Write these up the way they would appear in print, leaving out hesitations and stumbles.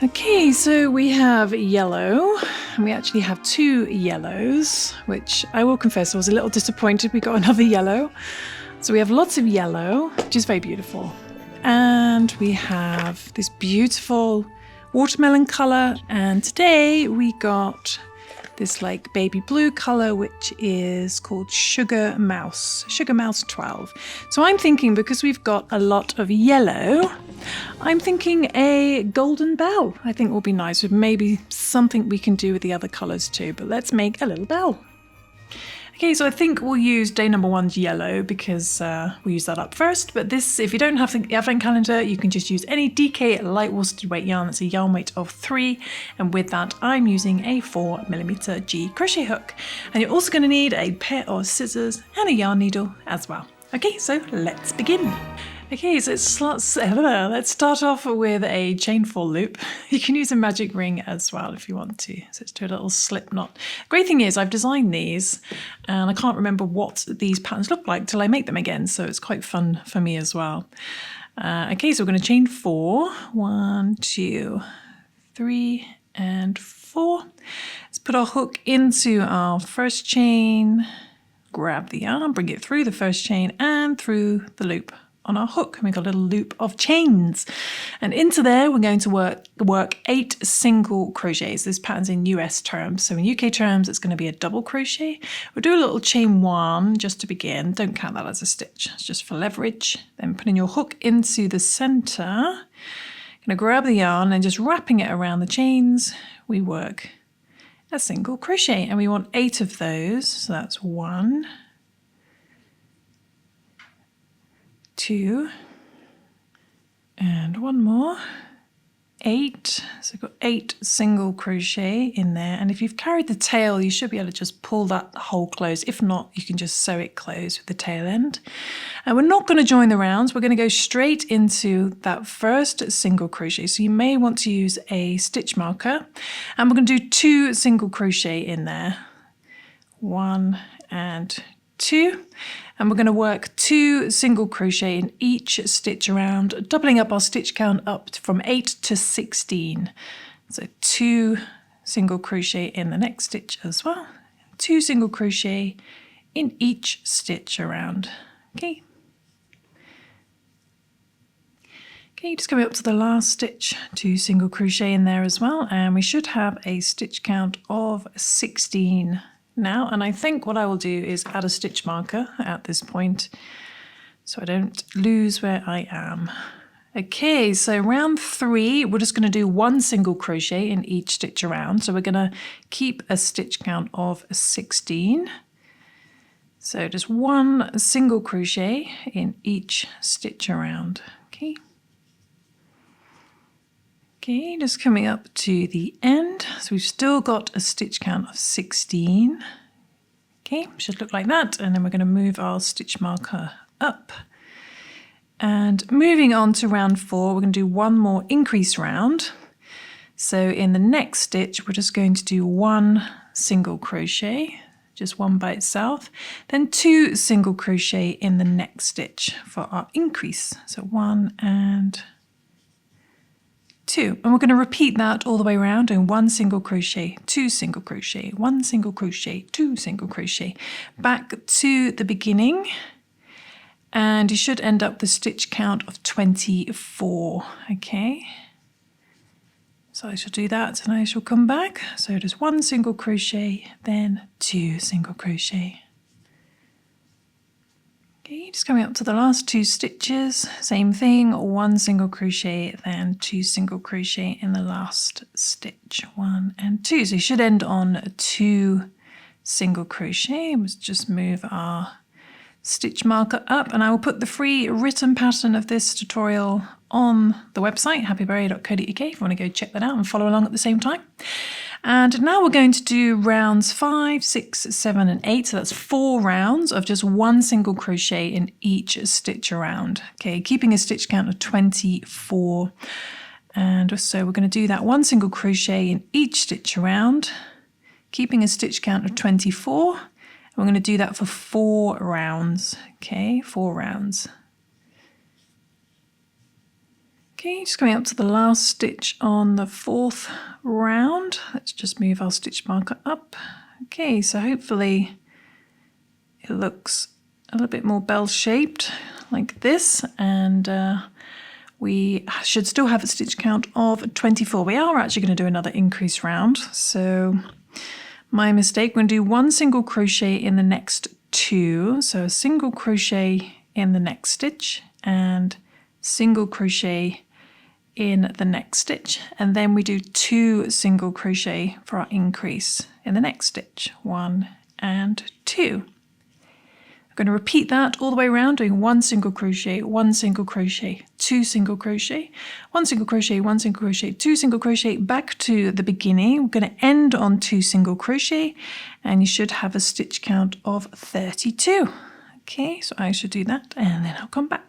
Okay, so we have yellow, and we actually have two yellows, which I will confess I was a little disappointed we got another yellow. So we have lots of yellow, which is very beautiful. And we have this beautiful watermelon color, and today we got this like baby blue color, which is called Sugar Mouse 12. So I'm thinking, because we've got a lot of yellow, I'm thinking a golden bell I think will be nice, with maybe something we can do with the other colors too, but let's make a little bell. Okay, so I think we'll use day number 1's yellow, because we'll use that up first. But this, if you don't have the advent calendar, you can just use any DK light worsted weight yarn. It's a yarn weight of 3. And with that, I'm using a 4mm G crochet hook. And you're also going to need a pair of scissors and a yarn needle as well. Okay, so let's begin. Okay, so let's start off with a chain 4 loop. You can use a magic ring as well if you want to. So let's do a little slip knot. Great thing is I've designed these and I can't remember what these patterns look like till I make them again. So it's quite fun for me as well. Okay, so we're going to chain 4. 1, 2, 3, and 4. Let's put our hook into our first chain, grab the yarn, bring it through the first chain and through the loop on our hook, and make a little loop of chains, and into there we're going to work 8 single crochets. This pattern's in US terms, so in UK terms it's going to be a double crochet. We'll do a little chain 1 just to begin. Don't count that as a stitch, it's just for leverage. Then putting your hook into the center, going to grab the yarn and just wrapping it around the chains, we work a single crochet, and we want 8 of those. So that's 1, 2, and 1 more, 8. So I've got 8 single crochet in there, and if you've carried the tail you should be able to just pull that hole closed. If not, you can just sew it closed with the tail end. And we're not going to join the rounds, we're going to go straight into that first single crochet. So you may want to use a stitch marker, and we're going to do 2 single crochet in there, 1 and 2, and we're going to work 2 single crochet in each stitch around, doubling up our stitch count up from 8 to 16. So 2 single crochet in the next stitch as well, 2 single crochet in each stitch around. Okay, just coming up to the last stitch, 2 single crochet in there as well, and we should have a stitch count of 16 now. And I think what I will do is add a stitch marker at this point so I don't lose where I am. Okay, so round 3 we're just going to do 1 single crochet in each stitch around, so we're going to keep a stitch count of 16. So just 1 single crochet in each stitch around. Okay, just coming up to the end. So we've still got a stitch count of 16. Okay, should look like that. And then we're going to move our stitch marker up. And moving on to round 4, we're going to do 1 more increase round. So in the next stitch, we're just going to do 1 single crochet, just 1 by itself, then 2 single crochet in the next stitch for our increase. So 1 and 2, and we're going to repeat that all the way around, doing 1 single crochet, 2 single crochet, 1 single crochet, 2 single crochet, back to the beginning, and you should end up the stitch count of 24. Okay, so I shall do that and I shall come back. So just 1 single crochet, then 2 single crochet. Okay, just coming up to the last 2 stitches, same thing, 1 single crochet, then 2 single crochet in the last stitch, 1 and 2. So you should end on 2 single crochet. Let's just move our stitch marker up, and I will put the free written pattern of this tutorial on the website, happyberry.co.uk, if you want to go check that out and follow along at the same time. And now we're going to do rounds 5, 6, 7, and 8. So that's 4 rounds of just 1 single crochet in each stitch around. Okay, keeping a stitch count of 24. And so we're going to do that 1 single crochet in each stitch around, keeping a stitch count of 24. And we're going to do that for 4 rounds. Okay, 4 rounds. Okay, just coming up to the last stitch on the 4th round. Let's just move our stitch marker up. Okay, so hopefully it looks a little bit more bell-shaped like this, and we should still have a stitch count of 24. We are actually going to do another increase round, so my mistake, we're going to do 1 single crochet in the next 2, so a single crochet in the next stitch and single crochet in the next stitch, and then we do 2 single crochet for our increase in the next stitch, 1 and 2. I'm going to repeat that all the way around, doing 1 single crochet, 1 single crochet, 2 single crochet, 1 single crochet, 1 single crochet, 2 single crochet, back to the beginning. We're going to end on 2 single crochet, and you should have a stitch count of 32. Okay, so I should do that, and then I'll come back.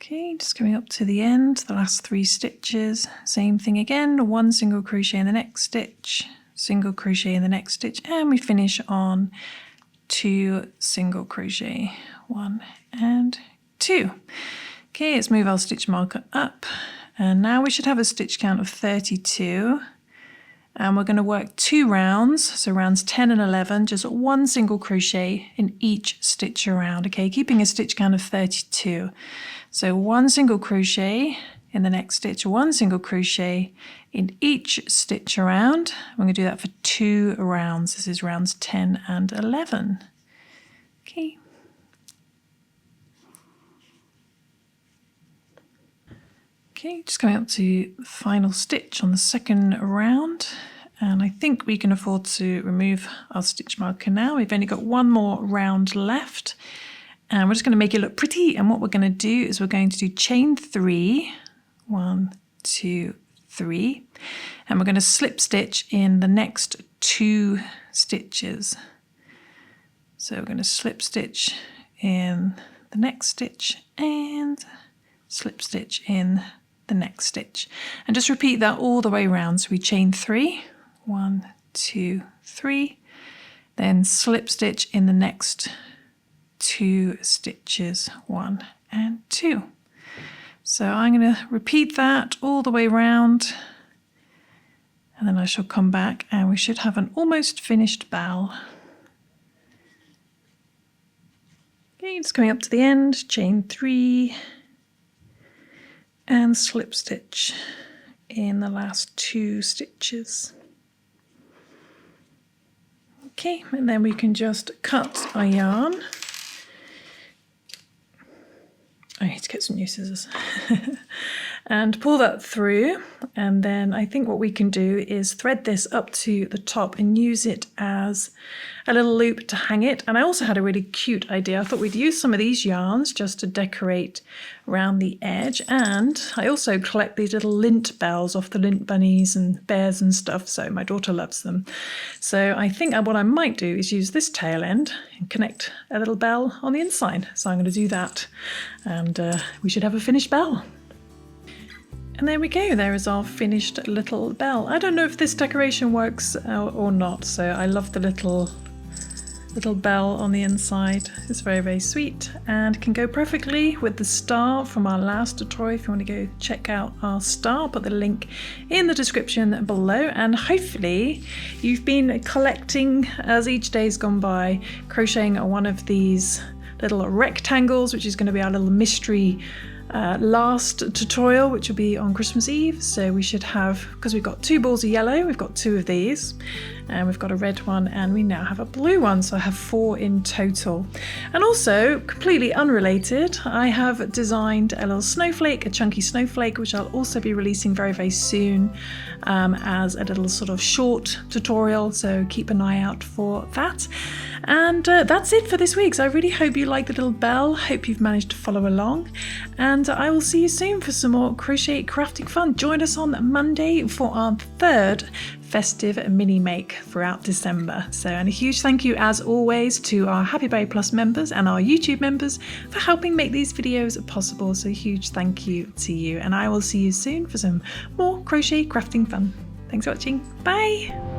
Okay, just coming up to the end, the last 3 stitches, same thing again, 1 single crochet in the next stitch, single crochet in the next stitch, and we finish on 2 single crochet, 1 and 2. Okay, let's move our stitch marker up, and now we should have a stitch count of 32, and we're going to work 2 rounds, so rounds 10 and 11, just 1 single crochet in each stitch around, okay, keeping a stitch count of 32. So 1 single crochet in the next stitch, 1 single crochet in each stitch around. We're going to do that for 2 rounds. This is rounds 10 and 11. Okay. Okay, just coming up to the final stitch on the 2nd round. And I think we can afford to remove our stitch marker now. We've only got 1 more round left. And we're just going to make it look pretty, and what we're going to do is we're going to do chain 3, 1, 2, 3, and we're going to slip stitch in the next 2 stitches. So we're going to slip stitch in the next stitch and slip stitch in the next stitch, and just repeat that all the way around. So we chain 3, 1, 2, 3, then slip stitch in the next 2 stitches, 1 and 2. So I'm going to repeat that all the way around, and then I shall come back and we should have an almost finished bell. Okay, just coming up to the end, chain 3 and slip stitch in the last 2 stitches. Okay, and then we can just cut our yarn. I need to get some new scissors and pull that through, and then I think what we can do is thread this up to the top and use it as a little loop to hang it. And I also had a really cute idea. I thought we'd use some of these yarns just to decorate around the edge, and I also collect these little lint bells off the lint bunnies and bears and stuff, so my daughter loves them. So I think what I might do is use this tail end and connect a little bell on the inside. So I'm going to do that, and we should have a finished bell. And there we go, there is our finished little bell. I don't know if this decoration works or not, so I love the little bell on the inside. It's very, very sweet and can go perfectly with the star from our last tutorial. If you want to go check out our star, I'll put the link in the description below. And hopefully you've been collecting, as each day's gone by, crocheting one of these little rectangles, which is going to be our little mystery last tutorial, which will be on Christmas Eve. So we should have, because we've got 2 balls of yellow, we've got 2 of these, and we've got a red one, and we now have a blue one, so I have 4 in total. And also, completely unrelated, I have designed a little snowflake, a chunky snowflake, which I'll also be releasing very, very soon as a little sort of short tutorial, so keep an eye out for that. And that's it for this week. So I really hope you like the little bell, hope you've managed to follow along, and I will see you soon for some more crochet crafting fun. Join us on Monday for our 3rd festive mini make throughout December. So, and a huge thank you as always to our HappyBerry Plus members and our YouTube members for helping make these videos possible. So a huge thank you to you, and I will see you soon for some more crochet crafting fun. Thanks for watching. Bye.